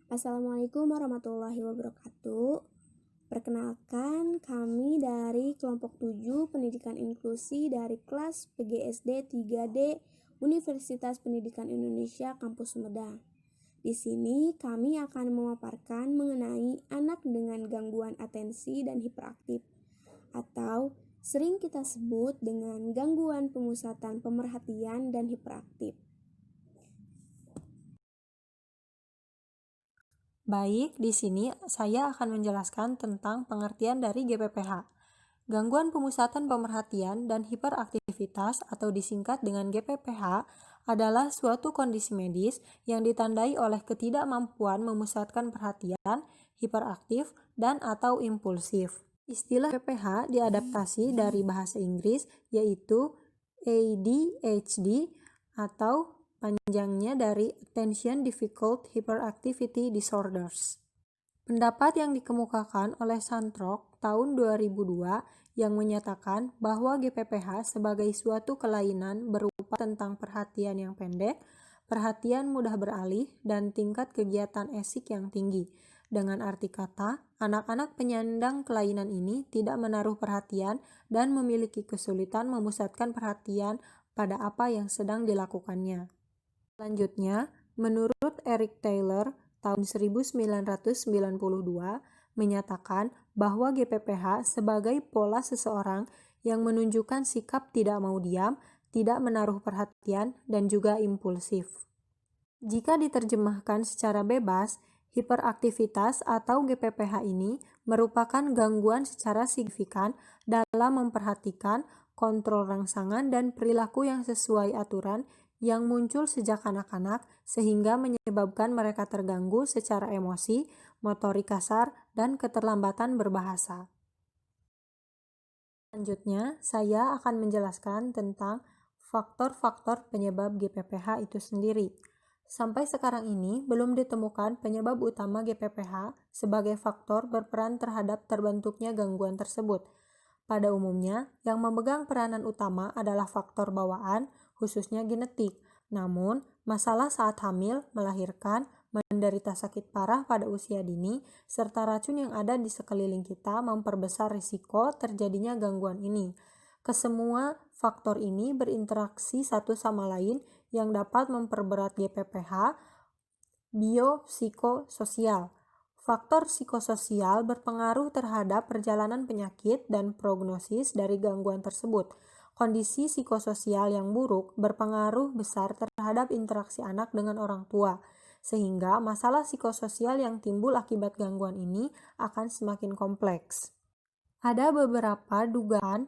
Assalamualaikum warahmatullahi wabarakatuh. Perkenalkan, kami dari kelompok 7 Pendidikan Inklusi dari kelas PGSD 3D Universitas Pendidikan Indonesia Kampus Sumedang. Di sini kami akan memaparkan mengenai anak dengan gangguan atensi dan hiperaktif atau sering kita sebut dengan gangguan pemusatan pemerhatian dan hiperaktif. Baik, di sini saya akan menjelaskan tentang pengertian dari GPPH. Gangguan pemusatan pemerhatian dan hiperaktivitas atau disingkat dengan GPPH adalah suatu kondisi medis yang ditandai oleh ketidakmampuan memusatkan perhatian, hiperaktif, dan atau impulsif. Istilah GPPH diadaptasi dari bahasa Inggris yaitu ADHD atau panjangnya dari Attention Difficult Hyperactivity Disorders. Pendapat yang dikemukakan oleh Santrok tahun 2002 yang menyatakan bahwa GPPH sebagai suatu kelainan berupa tentang perhatian yang pendek, perhatian mudah beralih, dan tingkat kegiatan esik yang tinggi. Dengan arti kata, anak-anak penyandang kelainan ini tidak menaruh perhatian dan memiliki kesulitan memusatkan perhatian pada apa yang sedang dilakukannya. Selanjutnya, menurut Eric Taylor tahun 1992 menyatakan bahwa GPPH sebagai pola seseorang yang menunjukkan sikap tidak mau diam, tidak menaruh perhatian, dan juga impulsif. Jika diterjemahkan secara bebas, hiperaktivitas atau GPPH ini merupakan gangguan secara signifikan dalam memperhatikan, kontrol rangsangan, dan perilaku yang sesuai aturan yang muncul sejak anak-anak sehingga menyebabkan mereka terganggu secara emosi, motorik kasar, dan keterlambatan berbahasa. Selanjutnya, saya akan menjelaskan tentang faktor-faktor penyebab GPPH itu sendiri. Sampai sekarang ini, belum ditemukan penyebab utama GPPH sebagai faktor berperan terhadap terbentuknya gangguan tersebut. Pada umumnya, yang memegang peranan utama adalah faktor bawaan, khususnya genetik. Namun, masalah saat hamil, melahirkan, menderita sakit parah pada usia dini, serta racun yang ada di sekeliling kita memperbesar risiko terjadinya gangguan ini. Kesemua faktor ini berinteraksi satu sama lain yang dapat memperberat GPPH biopsikososial. Faktor psikososial berpengaruh terhadap perjalanan penyakit dan prognosis dari gangguan tersebut. Kondisi psikososial yang buruk berpengaruh besar terhadap interaksi anak dengan orang tua, sehingga masalah psikososial yang timbul akibat gangguan ini akan semakin kompleks. Ada beberapa dugaan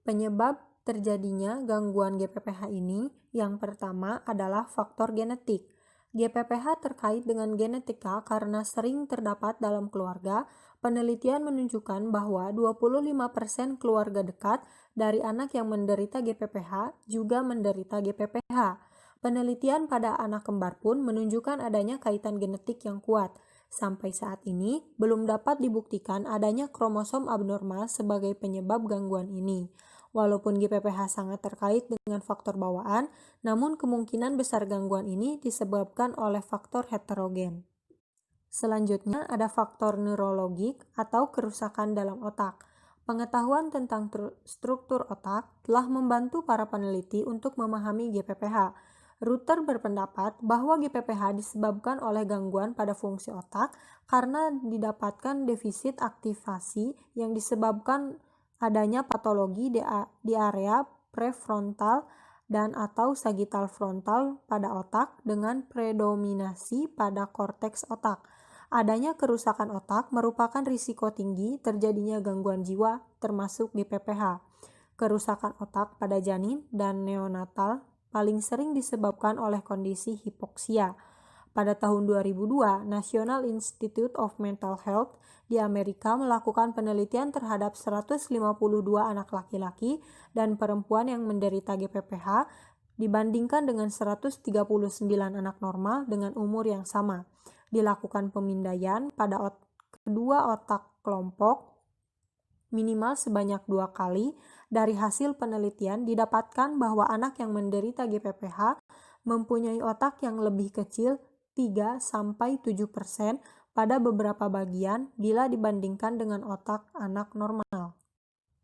penyebab terjadinya gangguan GPPH ini. Yang pertama adalah faktor genetik. GPPH terkait dengan genetika karena sering terdapat dalam keluarga. Penelitian menunjukkan bahwa 25% keluarga dekat dari anak yang menderita GPPH juga menderita GPPH. Penelitian pada anak kembar pun menunjukkan adanya kaitan genetik yang kuat. Sampai saat ini, belum dapat dibuktikan adanya kromosom abnormal sebagai penyebab gangguan ini. Walaupun GPPH sangat terkait dengan faktor bawaan, namun kemungkinan besar gangguan ini disebabkan oleh faktor heterogen. Selanjutnya ada faktor neurologik atau kerusakan dalam otak. Pengetahuan tentang struktur otak telah membantu para peneliti untuk memahami GPPH. Ruther berpendapat bahwa GPPH disebabkan oleh gangguan pada fungsi otak karena didapatkan defisit aktivasi yang disebabkan adanya patologi di area prefrontal dan atau sagital frontal pada otak dengan predominasi pada korteks otak. Adanya kerusakan otak merupakan risiko tinggi terjadinya gangguan jiwa termasuk GPPH. Kerusakan otak pada janin dan neonatal paling sering disebabkan oleh kondisi hipoksia. Pada tahun 2002, National Institute of Mental Health di Amerika melakukan penelitian terhadap 152 anak laki-laki dan perempuan yang menderita GPPH dibandingkan dengan 139 anak normal dengan umur yang sama. Dilakukan pemindaian pada kedua otak kelompok minimal sebanyak 2 kali. Dari hasil penelitian didapatkan bahwa anak yang menderita GPPH mempunyai otak yang lebih kecil 3-7% pada beberapa bagian bila dibandingkan dengan otak anak normal.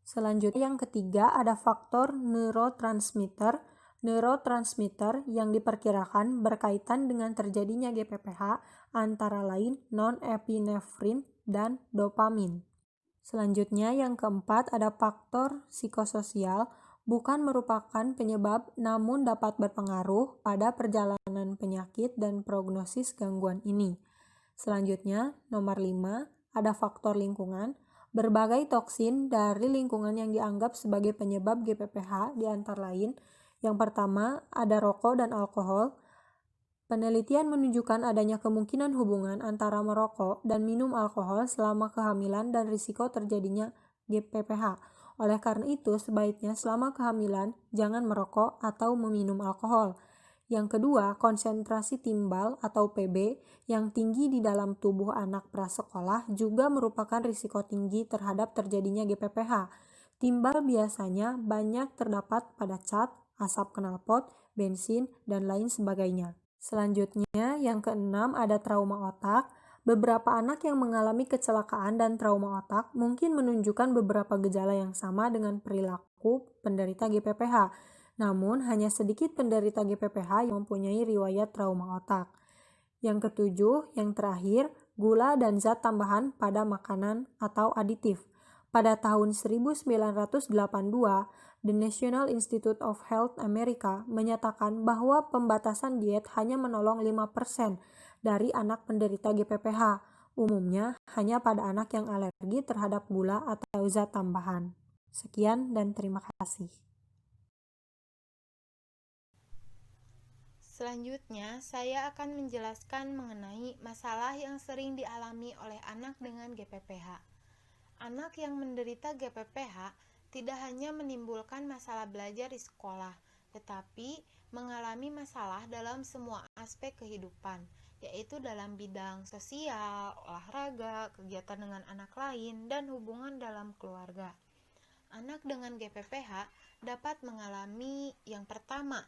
Selanjutnya yang ketiga ada faktor neurotransmitter. Neurotransmitter yang diperkirakan berkaitan dengan terjadinya GPPH antara lain norepinefrin dan dopamin. Selanjutnya yang keempat ada faktor psikososial, bukan merupakan penyebab namun dapat berpengaruh pada perjalanan penyakit dan prognosis gangguan ini. Selanjutnya, nomor 5, ada faktor lingkungan. Berbagai toksin dari lingkungan yang dianggap sebagai penyebab GPPH di antara lain. Yang pertama, ada rokok dan alkohol. Penelitian menunjukkan adanya kemungkinan hubungan antara merokok dan minum alkohol selama kehamilan dan risiko terjadinya GPPH. Oleh karena itu, sebaiknya selama kehamilan jangan merokok atau meminum alkohol. Yang kedua, konsentrasi timbal atau PB yang tinggi di dalam tubuh anak prasekolah juga merupakan risiko tinggi terhadap terjadinya GPPH. Timbal biasanya banyak terdapat pada cat, asap knalpot, bensin, dan lain sebagainya. Selanjutnya, yang keenam ada trauma otak. Beberapa anak yang mengalami kecelakaan dan trauma otak mungkin menunjukkan beberapa gejala yang sama dengan perilaku penderita GPPH. Namun, hanya sedikit penderita GPPH yang mempunyai riwayat trauma otak. Yang ketujuh, yang terakhir, gula dan zat tambahan pada makanan atau aditif. Pada tahun 1982, The National Institute of Health America menyatakan bahwa pembatasan diet hanya menolong 5% dari anak penderita GPPH, umumnya hanya pada anak yang alergi terhadap gula atau zat tambahan. Sekian dan terima kasih. Selanjutnya, saya akan menjelaskan mengenai masalah yang sering dialami oleh anak dengan GPPH. Anak yang menderita GPPH tidak hanya menimbulkan masalah belajar di sekolah, tetapi mengalami masalah dalam semua aspek kehidupan, yaitu dalam bidang sosial, olahraga, kegiatan dengan anak lain, dan hubungan dalam keluarga. Anak dengan GPPH dapat mengalami yang pertama,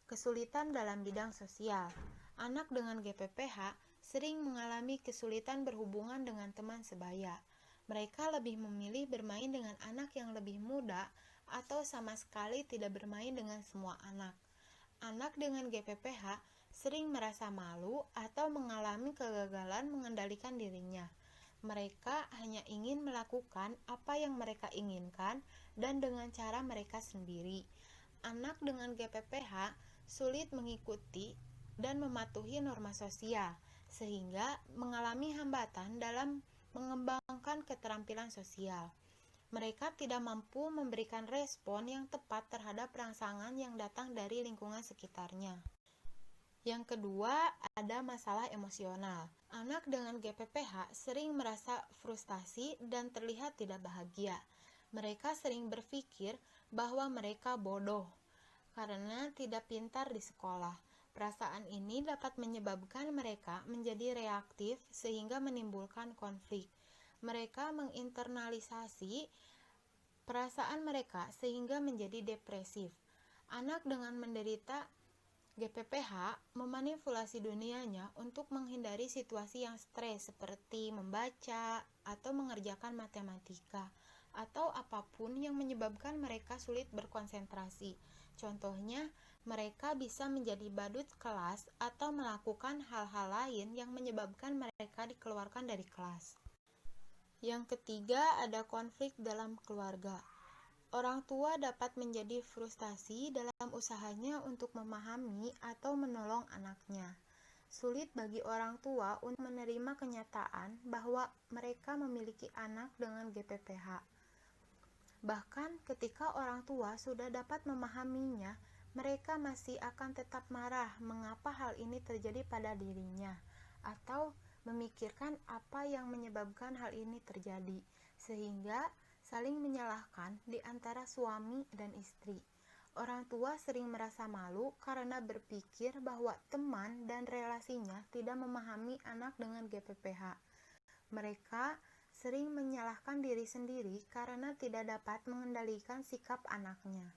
kesulitan dalam bidang sosial. Anak dengan GPPH sering mengalami kesulitan berhubungan dengan teman sebaya. Mereka lebih memilih bermain dengan anak yang lebih muda atau sama sekali tidak bermain dengan semua anak. Anak dengan GPPH sering merasa malu atau mengalami kegagalan mengendalikan dirinya. Mereka hanya ingin melakukan apa yang mereka inginkan dan dengan cara mereka sendiri. Anak dengan GPPH sulit mengikuti dan mematuhi norma sosial, sehingga mengalami hambatan dalam mengembangkan keterampilan sosial. Mereka tidak mampu memberikan respon yang tepat terhadap rangsangan yang datang dari lingkungan sekitarnya. Yang kedua, ada masalah emosional. Anak dengan GPPH sering merasa frustasi dan terlihat tidak bahagia. Mereka sering berpikir bahwa mereka bodoh karena tidak pintar di sekolah. Perasaan ini dapat menyebabkan mereka menjadi reaktif sehingga menimbulkan konflik. Mereka menginternalisasi perasaan mereka sehingga menjadi depresif. Anak dengan menderita GPPH memanipulasi dunianya untuk menghindari situasi yang stres seperti membaca atau mengerjakan matematika atau apapun yang menyebabkan mereka sulit berkonsentrasi. Contohnya, mereka bisa menjadi badut kelas atau melakukan hal-hal lain yang menyebabkan mereka dikeluarkan dari kelas. Yang ketiga, ada konflik dalam keluarga. Orang tua dapat menjadi frustasi dalam usahanya untuk memahami atau menolong anaknya. Sulit bagi orang tua untuk menerima kenyataan bahwa mereka memiliki anak dengan GPPH. Bahkan ketika orang tua sudah dapat memahaminya, mereka masih akan tetap marah mengapa hal ini terjadi pada dirinya, atau memikirkan apa yang menyebabkan hal ini terjadi, sehingga saling menyalahkan di antara suami dan istri. Orang tua sering merasa malu karena berpikir bahwa teman dan relasinya tidak memahami anak dengan GPPH. Mereka sering menyalahkan diri sendiri karena tidak dapat mengendalikan sikap anaknya.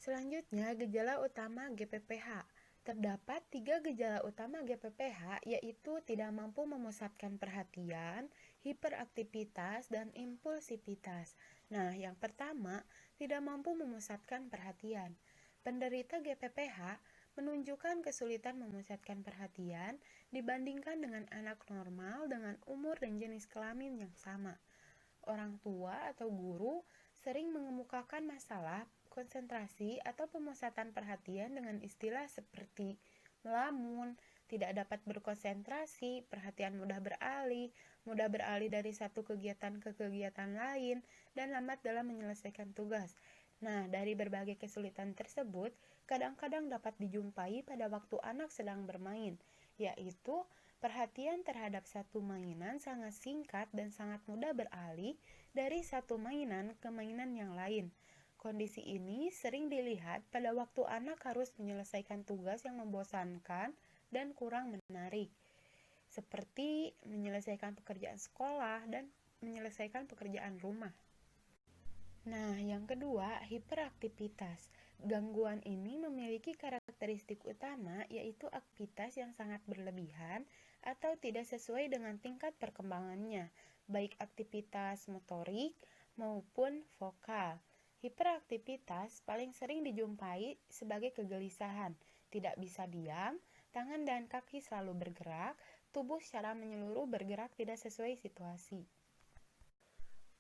Selanjutnya, gejala utama GPPH. Terdapat 3 gejala utama GPPH, yaitu tidak mampu memusatkan perhatian, hiperaktivitas, dan impulsivitas. Nah, yang pertama, tidak mampu memusatkan perhatian. Penderita GPPH menunjukkan kesulitan memusatkan perhatian dibandingkan dengan anak normal dengan umur dan jenis kelamin yang sama. Orang tua atau guru sering mengemukakan masalah konsentrasi atau pemusatan perhatian dengan istilah seperti melamun, tidak dapat berkonsentrasi, perhatian mudah beralih dari satu kegiatan ke kegiatan lain, dan lambat dalam menyelesaikan tugas. Nah, dari berbagai kesulitan tersebut, kadang-kadang dapat dijumpai pada waktu anak sedang bermain, yaitu perhatian terhadap satu mainan sangat singkat dan sangat mudah beralih dari satu mainan ke mainan yang lain. Kondisi ini sering dilihat pada waktu anak harus menyelesaikan tugas yang membosankan dan kurang menarik, seperti menyelesaikan pekerjaan sekolah dan menyelesaikan pekerjaan rumah. Nah, yang kedua, hiperaktivitas. Gangguan ini memiliki karakteristik utama, yaitu aktivitas yang sangat berlebihan atau tidak sesuai dengan tingkat perkembangannya, baik aktivitas motorik maupun vokal. Hiperaktivitas paling sering dijumpai sebagai kegelisahan, tidak bisa diam, tangan dan kaki selalu bergerak, tubuh secara menyeluruh bergerak tidak sesuai situasi.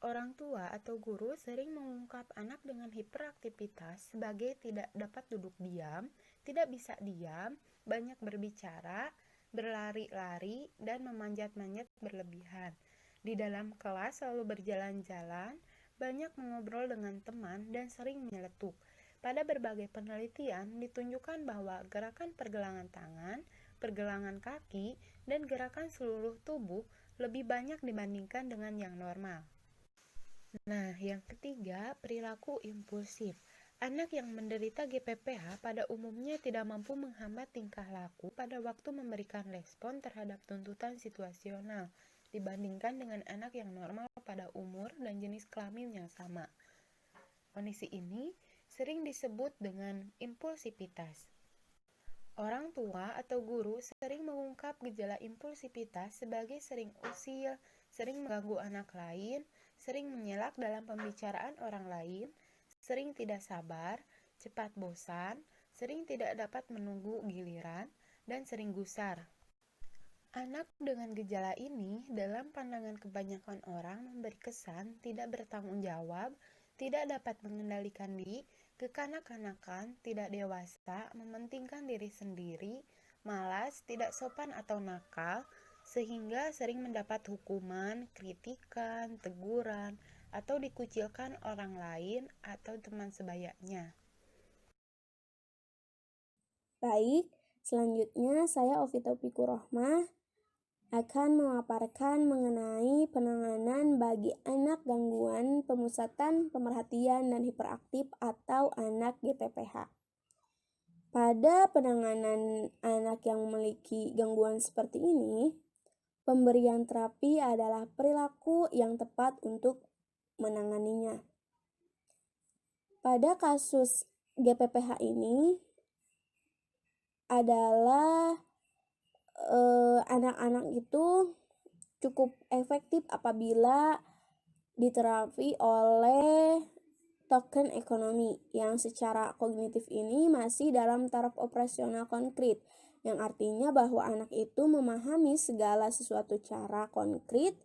Orang tua atau guru sering mengungkap anak dengan hiperaktivitas sebagai tidak dapat duduk diam, tidak bisa diam, banyak berbicara, berlari-lari, dan memanjat-manjat berlebihan. Di dalam kelas selalu berjalan-jalan, banyak mengobrol dengan teman, dan sering menyeletuk. Pada berbagai penelitian ditunjukkan bahwa gerakan pergelangan tangan, pergelangan kaki, dan gerakan seluruh tubuh lebih banyak dibandingkan dengan yang normal. Nah, yang ketiga, perilaku impulsif. Anak yang menderita GPPH pada umumnya tidak mampu menghambat tingkah laku pada waktu memberikan respon terhadap tuntutan situasional dibandingkan dengan anak yang normal pada umur dan jenis kelamin yang sama. Kondisi ini sering disebut dengan impulsivitas. Orang tua atau guru sering mengungkap gejala impulsivitas sebagai sering usil, sering mengganggu anak lain, sering mengelak dalam pembicaraan orang lain, sering tidak sabar, cepat bosan, sering tidak dapat menunggu giliran, dan sering gusar. Anak dengan gejala ini dalam pandangan kebanyakan orang memberi kesan tidak bertanggung jawab, tidak dapat mengendalikan diri, kekanak-kanakan, tidak dewasa, mementingkan diri sendiri, malas, tidak sopan atau nakal, sehingga sering mendapat hukuman, kritikan, teguran, atau dikucilkan orang lain atau teman sebayanya. Baik, selanjutnya saya Ovi Taufikur Rohmah akan memaparkan mengenai penanganan bagi anak gangguan pemusatan pemerhatian dan hiperaktif atau anak GPPH. Pada penanganan anak yang memiliki gangguan seperti ini, pemberian terapi adalah perilaku yang tepat untuk menanganinya. Pada kasus GPPH ini adalah anak-anak itu cukup efektif apabila diterapi oleh token ekonomi yang secara kognitif ini masih dalam taraf operasional konkret, yang artinya bahwa anak itu memahami segala sesuatu cara konkret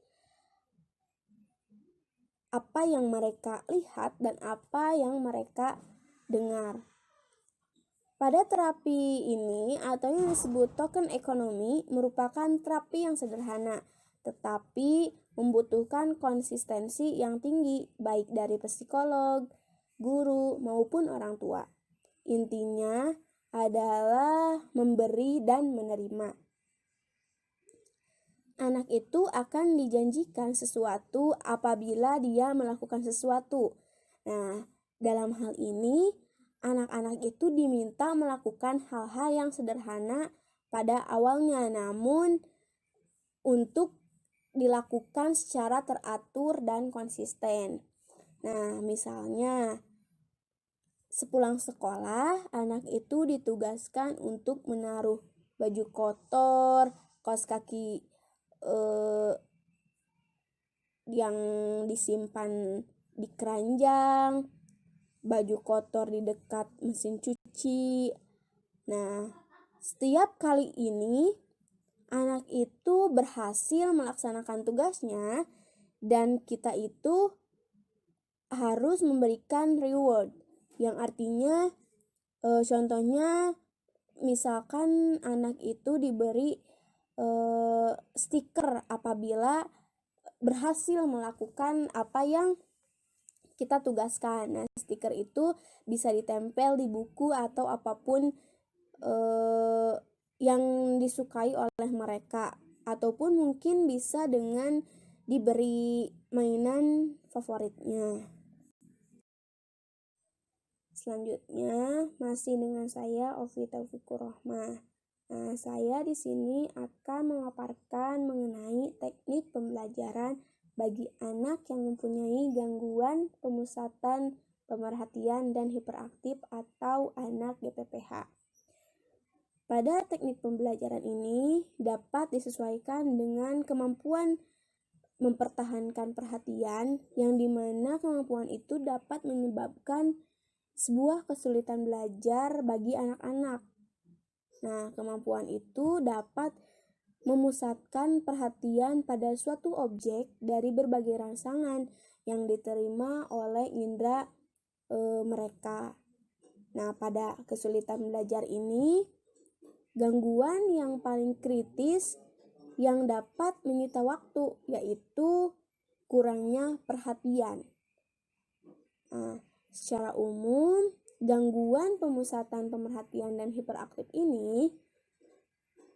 apa yang mereka lihat dan apa yang mereka dengar. Pada terapi ini atau yang disebut token ekonomi merupakan terapi yang sederhana, tetapi membutuhkan konsistensi yang tinggi baik dari psikolog, guru, maupun orang tua. Intinya adalah memberi dan menerima. Anak itu akan dijanjikan sesuatu apabila dia melakukan sesuatu. Nah, dalam hal ini anak-anak itu diminta melakukan hal-hal yang sederhana pada awalnya, namun untuk dilakukan secara teratur dan konsisten. Nah, misalnya Sepulang sekolah, anak itu ditugaskan untuk menaruh baju kotor, kaos kaki yang disimpan di keranjang, baju kotor di dekat mesin cuci. Nah, setiap kali ini anak itu berhasil melaksanakan tugasnya dan kita itu harus memberikan reward yang artinya contohnya misalkan anak itu diberi stiker apabila berhasil melakukan apa yang kita tugaskan. Nah, stiker itu bisa ditempel di buku atau apapun yang disukai oleh mereka, ataupun mungkin bisa dengan diberi mainan favoritnya. Selanjutnya masih dengan saya Ovi Taufikur Rohmah. Nah, saya di sini akan memaparkan mengenai teknik pembelajaran bagi anak yang mempunyai gangguan pemusatan pemerhatian dan hiperaktif atau anak GPPH. Pada teknik pembelajaran ini dapat disesuaikan dengan kemampuan mempertahankan perhatian, yang dimana kemampuan itu dapat menyebabkan sebuah kesulitan belajar bagi anak-anak. Nah, kemampuan itu dapat memusatkan perhatian pada suatu objek dari berbagai rangsangan yang diterima oleh indera mereka. Nah, pada kesulitan belajar ini, gangguan yang paling kritis yang dapat menyita waktu yaitu kurangnya perhatian. Nah, secara umum, gangguan pemusatan pemerhatian dan hiperaktif ini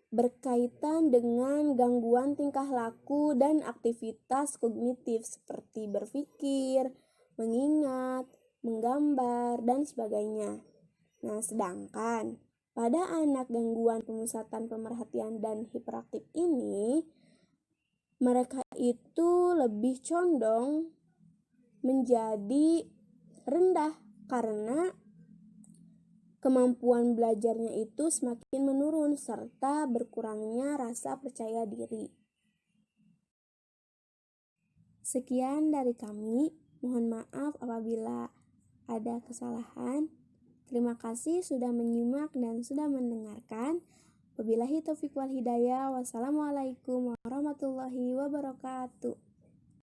berkaitan dengan gangguan tingkah laku dan aktivitas kognitif seperti berpikir, mengingat, menggambar, dan sebagainya. Nah, sedangkan pada anak gangguan pemusatan pemerhatian dan hiperaktif ini, mereka itu lebih condong menjadi rendah karena kemampuan belajarnya itu semakin menurun serta berkurangnya rasa percaya diri. Sekian dari kami, mohon maaf apabila ada kesalahan. Terima kasih sudah menyimak dan sudah mendengarkan. Wabillahi taufiq wal hidayah. Wassalamualaikum warahmatullahi wabarakatuh.